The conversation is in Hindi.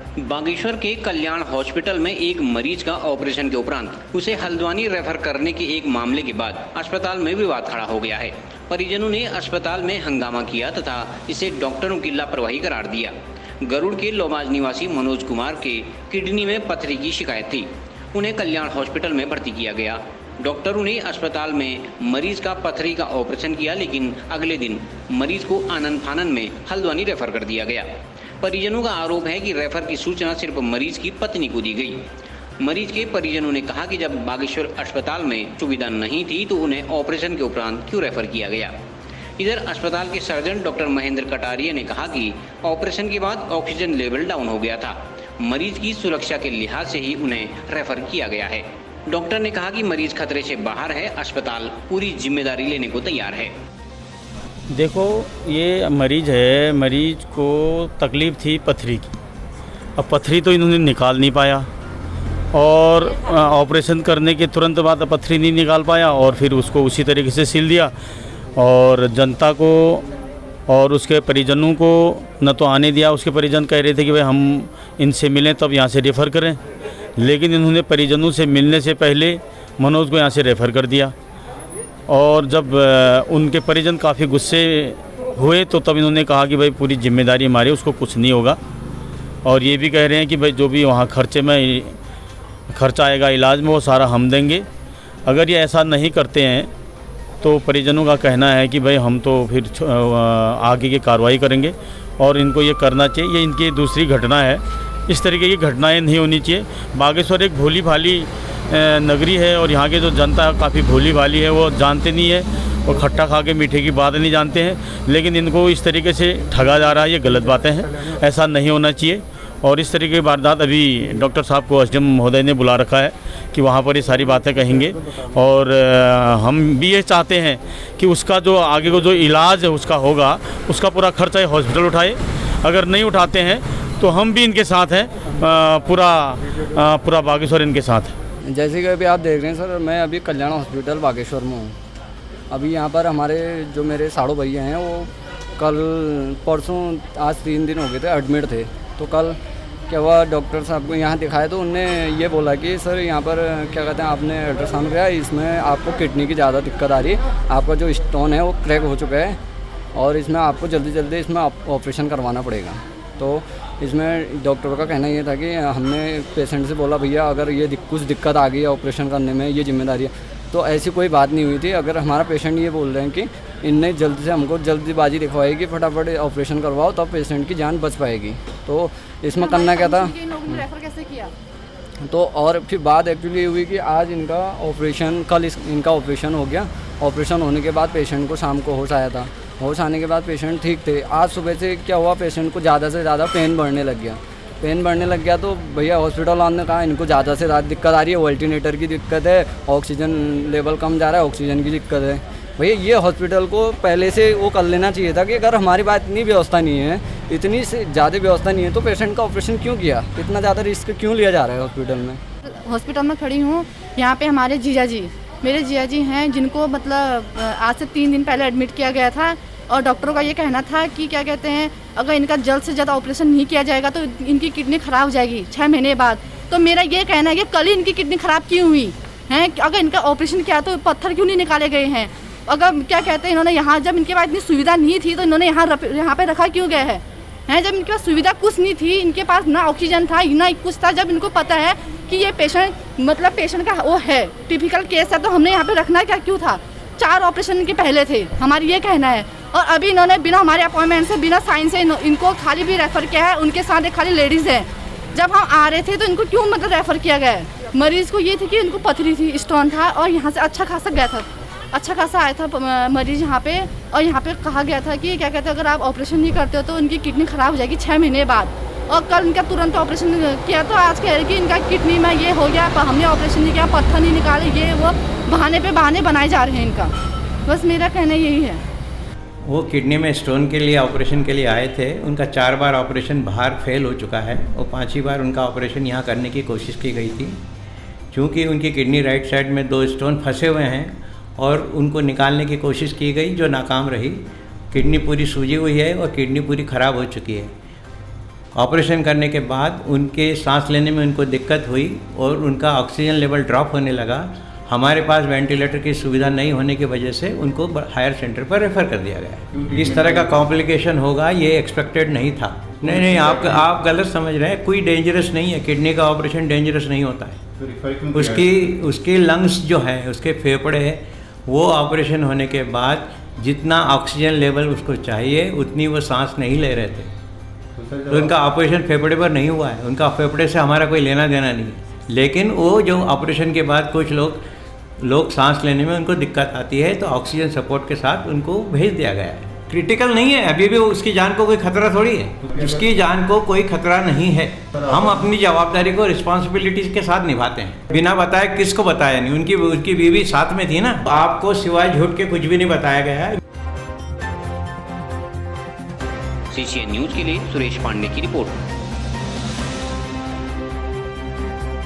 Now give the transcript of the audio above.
बागेश्वर के कल्याण हॉस्पिटल में एक मरीज का ऑपरेशन के उपरांत उसे हल्द्वानी रेफर करने के एक मामले के बाद अस्पताल में विवाद खड़ा हो गया है। परिजनों ने अस्पताल में हंगामा किया तथा इसे डॉक्टरों की लापरवाही करार दिया। गरुड़ के लोमाज निवासी मनोज कुमार के किडनी में पथरी की शिकायत थी। उन्हें कल्याण हॉस्पिटल में भर्ती किया गया। डॉक्टरों ने अस्पताल में मरीज का पथरी का ऑपरेशन किया, लेकिन अगले दिन मरीज को आनन फानन में हल्द्वानी रेफर कर दिया गया। परिजनों का आरोप है कि रेफर की सूचना सिर्फ मरीज की पत्नी को दी गई। मरीज के परिजनों ने कहा कि जब बागेश्वर अस्पताल में सुविधा नहीं थी तो उन्हें ऑपरेशन के उपरांत क्यों रेफर किया गया। इधर अस्पताल के सर्जन डॉक्टर महेंद्र कटारिया ने कहा कि ऑपरेशन के बाद ऑक्सीजन लेवल डाउन हो गया था। मरीज की सुरक्षा के लिहाज से ही उन्हें रेफर किया गया है। डॉक्टर ने कहा कि मरीज खतरे से बाहर है, अस्पताल पूरी जिम्मेदारी लेने को तैयार है। देखो, ये मरीज है, मरीज को तकलीफ़ थी पथरी की। अब पथरी तो इन्होंने निकाल नहीं पाया और ऑपरेशन करने के तुरंत बाद पथरी नहीं निकाल पाया और फिर उसको उसी तरीके से सील दिया। और जनता को और उसके परिजनों को न तो आने दिया। उसके परिजन कह रहे थे कि भाई हम इनसे मिलें तब यहाँ से रेफ़र करें, लेकिन इन्होंने परिजनों से मिलने से पहले मनोज को यहाँ से रेफ़र कर दिया। और जब उनके परिजन काफ़ी गुस्से हुए तो तब इन्होंने कहा कि भाई पूरी जिम्मेदारी हमारी, उसको कुछ नहीं होगा। और ये भी कह रहे हैं कि भाई जो भी वहाँ खर्चा आएगा इलाज में वो सारा हम देंगे। अगर ये ऐसा नहीं करते हैं तो परिजनों का कहना है कि भाई हम तो फिर आगे की कार्रवाई करेंगे और इनको ये करना चाहिए। ये इनकी दूसरी घटना है, इस तरीके की घटनाएं नहीं होनी चाहिए। बागेश्वर एक भोली भाली नगरी है और यहाँ की जो जनता काफ़ी भोली भाली है, वो जानते नहीं है, वो खट्टा खा के मीठे की बात नहीं जानते हैं। लेकिन इनको इस तरीके से ठगा जा रहा है, ये गलत बातें हैं, ऐसा नहीं होना चाहिए। और इस तरीके की वारदात अभी डॉक्टर साहब को एसडीएम महोदय ने बुला रखा है कि वहाँ पर ये सारी बातें कहेंगे। और हम भी ये चाहते हैं कि उसका जो आगे को जो इलाज है उसका होगा, उसका पूरा खर्चा हॉस्पिटल उठाए। अगर नहीं उठाते हैं तो हम भी इनके साथ हैं, पूरा बागेश्वर इनके साथ है। जैसे कि अभी आप देख रहे हैं सर, मैं अभी कल्याण हॉस्पिटल बागेश्वर में हूँ। अभी यहाँ पर हमारे जो मेरे साड़ो भैया हैं वो कल परसों आज 3 दिन हो गए थे एडमिट थे। तो कल क्या हुआ, डॉक्टर साहब को यहाँ दिखाया तो उनने ये बोला कि सर यहाँ पर क्या कहते हैं, आपने अल्ट्रासाउंड किया, इसमें आपको किडनी की ज़्यादा दिक्कत आ रही है, आपका जो स्टोन है वो क्रैक हो चुका है और इसमें आपको जल्दी इसमें ऑपरेशन करवाना पड़ेगा। तो इसमें डॉक्टर का कहना ये था कि हमने पेशेंट से बोला भैया अगर ये कुछ दिक्कत आ गई है ऑपरेशन करने में, ये जिम्मेदारी है। तो ऐसी कोई बात नहीं हुई थी। अगर हमारा पेशेंट ये बोल रहे हैं कि इनने जल्दी से हमको जल्दीबाजी दिखवाई कि फटाफट ऑपरेशन करवाओ तब पेशेंट की जान बच पाएगी, तो इसमें करना क्या था। रेफर कैसे किया? तो और फिर बात एक्चुअली हुई कि आज इनका ऑपरेशन, कल इनका ऑपरेशन हो गया। ऑपरेशन होने के बाद पेशेंट को शाम को होश आया था। होश आने के बाद पेशेंट ठीक थे। आज सुबह से क्या हुआ, पेशेंट को ज़्यादा से ज़्यादा पेन बढ़ने लग गया। तो भैया हॉस्पिटल वालों ने कहा इनको ज़्यादा से ज़्यादा दिक्कत आ रही है, वेंटिलेटर की दिक्कत है, ऑक्सीजन लेवल कम जा रहा है, ऑक्सीजन की दिक्कत है। भैया ये हॉस्पिटल को पहले से वो कर लेना चाहिए था कि अगर हमारी बात इतनी व्यवस्था नहीं है, इतनी से ज़्यादा व्यवस्था नहीं है तो पेशेंट का ऑपरेशन क्यों किया, इतना ज़्यादा रिस्क क्यों लिया जा रहा है हॉस्पिटल में। हॉस्पिटल में खड़ी हूँ, यहाँ पे हमारे मेरे जीजा जी हैं जिनको मतलब आज से 3 दिन पहले एडमिट किया गया था और डॉक्टरों का ये कहना था कि क्या कहते हैं, अगर इनका जल्द से जल्द ऑपरेशन नहीं किया जाएगा तो इनकी किडनी ख़राब हो जाएगी 6 महीने बाद। तो मेरा ये कहना है कि कल ही इनकी किडनी ख़राब क्यों हुई है, अगर इनका ऑपरेशन किया तो पत्थर क्यों नहीं निकाले गए हैं। अगर क्या कहते हैं, इन्होंने यहाँ जब इनके पास इतनी सुविधा नहीं थी तो इन्होंने यहाँ पे रखा क्यों गया है। जब इनके पास सुविधा कुछ नहीं थी, इनके पास ना ऑक्सीजन था ना कुछ था, जब इनको पता है कि ये पेशेंट का वो है टिपिकल केस है, तो हमने यहाँ पे रखना क्या क्यों था। 4 ऑपरेशन के पहले थे, हमारी ये कहना है। और अभी इन्होंने बिना हमारे अपॉइंटमेंट से, बिना साइन से इनको खाली भी रेफ़र किया है। उनके साथ एक खाली लेडीज़ है। जब हम आ रहे थे तो इनको क्यों मतलब रेफ़र किया गया है। मरीज़ को ये थी कि इनको पथरी थी, स्टोन था और यहाँ से अच्छा खासा आया था मरीज़ यहाँ पे। और यहाँ पे कहा गया था कि क्या कहते हैं, अगर आप ऑपरेशन नहीं करते हो तो इनकी किडनी ख़राब हो जाएगी 6 महीने बाद। और कल इनका तुरंत ऑपरेशन किया तो आज कह रहे कि इनका किडनी में ये हो गया, हमने ऑपरेशन नहीं किया, पत्थर नहीं निकाले, ये वो बहाने पे बहाने बनाए जा रहे हैं इनका। बस मेरा कहना यही है। वो किडनी में स्टोन के लिए ऑपरेशन के लिए आए थे। उनका 4 बार ऑपरेशन बाहर फेल हो चुका है और 5वीं बार उनका ऑपरेशन यहाँ करने की कोशिश की गई थी। चूँकि उनकी किडनी राइट साइड में 2 स्टोन फंसे हुए हैं और उनको निकालने की कोशिश की गई जो नाकाम रही। किडनी पूरी सूजी हुई है और किडनी पूरी ख़राब हो चुकी है ऑपरेशन करने के बाद उनके सांस लेने में उनको दिक्कत हुई और उनका ऑक्सीजन लेवल ड्रॉप होने लगा। हमारे पास वेंटिलेटर की सुविधा नहीं होने की वजह से उनको हायर सेंटर पर रेफ़र कर दिया गया। इस तरह का कॉम्प्लिकेशन होगा ये एक्सपेक्टेड नहीं था। नहीं, आप गलत समझ रहे हैं। कोई डेंजरस नहीं है, किडनी का ऑपरेशन डेंजरस नहीं होता है। उसकी लंग्स जो है, उसके फेफड़े है, वो ऑपरेशन होने के बाद जितना ऑक्सीजन लेवल उसको चाहिए उतनी वो सांस नहीं ले रहे थे, तो उनका ऑपरेशन फेफड़े पर नहीं हुआ है। उनका फेफड़े से हमारा कोई लेना देना नहीं है। लेकिन वो जो ऑपरेशन के बाद कुछ लोग सांस लेने में उनको दिक्कत आती है, तो ऑक्सीजन सपोर्ट के साथ उनको भेज दिया गया है। क्रिटिकल नहीं है, अभी भी उसकी जान को कोई खतरा थोड़ी है। उसकी जान को कोई खतरा नहीं है। हम अपनी जवाबदारी को रिस्पॉन्सिबिलिटीज के साथ निभाते हैं। बिना बताए किसको बताया नहीं, उनकी बीवी साथ में थी ना। आपको सिवाय झूठ के कुछ भी नहीं बताया गया है। CCN न्यूज के लिए सुरेश पांडे की रिपोर्ट।